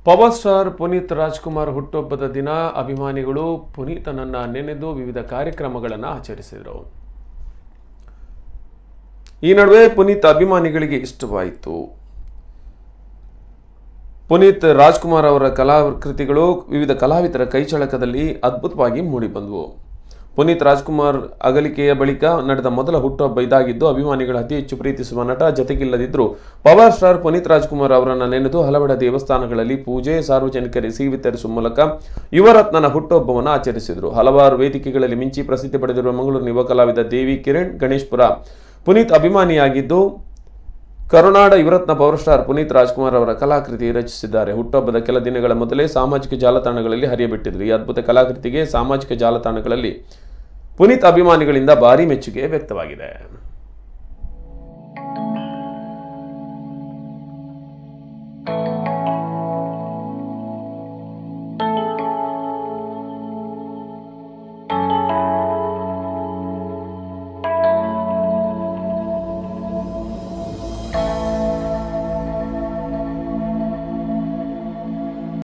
Power star Puneeth Rajkumar ಹುಟ್ಟುಹಬ್ಬದ ದಿನ ಅಭಿಮಾನಿಗಳು ಪುನೀತನನ್ನ ನೆನೆದು ವಿವಿಧ ಕಾರ್ಯಕ್ರಮಗಳನ್ನು ಆಚರಿಸಿದರು. ಈ ನಡುವೆ ಪುನೀತ್ ಅಭಿಮಾನಿಗಳಿಗೆ ಇಷ್ಟವಾಯಿತು. ಪುನೀತ್ ರಾಜ್ಕುಮಾರ್ ಅವರ ಕಲಾಕೃತಿಗಳು ವಿವಿಧ ಕಲಾವಿದರ ಕೈಚಳಕದಲ್ಲಿ ಅದ್ಭುತವಾಗಿ ಮೂಡಿಬಂದವು. ಪುನೀತ್ ರಾಜ್ಕುಮಾರ್ ಅಗಲಿಕೆಯ ಬಳಿಕ ನಡೆದ ಮೊದಲ ಹುಟ್ಟುಹಬ್ಬ ಇದಾಗಿದ್ದು, ಅಭಿಮಾನಿಗಳು ಅತಿ ಹೆಚ್ಚು ಪ್ರೀತಿಸುವ ನಟ ಜತೆಗಿಲ್ಲದಿದ್ದರೂ ಪವರ್ ಸ್ಟಾರ್ ಪುನೀತ್ ರಾಜ್ಕುಮಾರ್ ಅವರನ್ನು ನೆನೆದು ಹಲವೆಡೆ ದೇವಸ್ಥಾನಗಳಲ್ಲಿ ಪೂಜೆ, ಸಾರ್ವಜನಿಕರಿಗೆ ಸಿಹಿ ವಿತರಿಸುವ ಮೂಲಕ ಯುವರತ್ನನ ಹುಟ್ಟುಹಬ್ಬವನ್ನು ಆಚರಿಸಿದರು. ಹಲವಾರು ವೇದಿಕೆಗಳಲ್ಲಿ ಮಿಂಚಿ ಪ್ರಸಿದ್ಧಿ ಪಡೆದಿರುವ ಮಂಗಳೂರಿನ ಯುವ ಕಲಾವಿದ ದೇವಿ ಕಿರಣ್ ಗಣೇಶ್ಪುರ ಪುನೀತ್ ಅಭಿಮಾನಿಯಾಗಿದ್ದು, ಕರುನಾಡ ಯುವರತ್ನ ಪವರ್ ಸ್ಟಾರ್ ಪುನೀತ್ ರಾಜ್ಕುಮಾರ್ ಅವರ ಕಲಾಕೃತಿ ರಚಿಸಿದ್ದಾರೆ. ಹುಟ್ಟುಹಬ್ಬದ ಕೆಲ ದಿನಗಳ ಮೊದಲೇ ಸಾಮಾಜಿಕ ಜಾಲತಾಣಗಳಲ್ಲಿ ಹರಿಯಬಿಟ್ಟಿದ್ರು. ಈ ಅದ್ಭುತ ಕಲಾಕೃತಿಗೆ ಸಾಮಾಜಿಕ ಜಾಲತಾಣಗಳಲ್ಲಿ ಪುನೀತ್ ಅಭಿಮಾನಿಗಳಿಂದ ಭಾರೀ ಮೆಚ್ಚುಗೆ ವ್ಯಕ್ತವಾಗಿದೆ.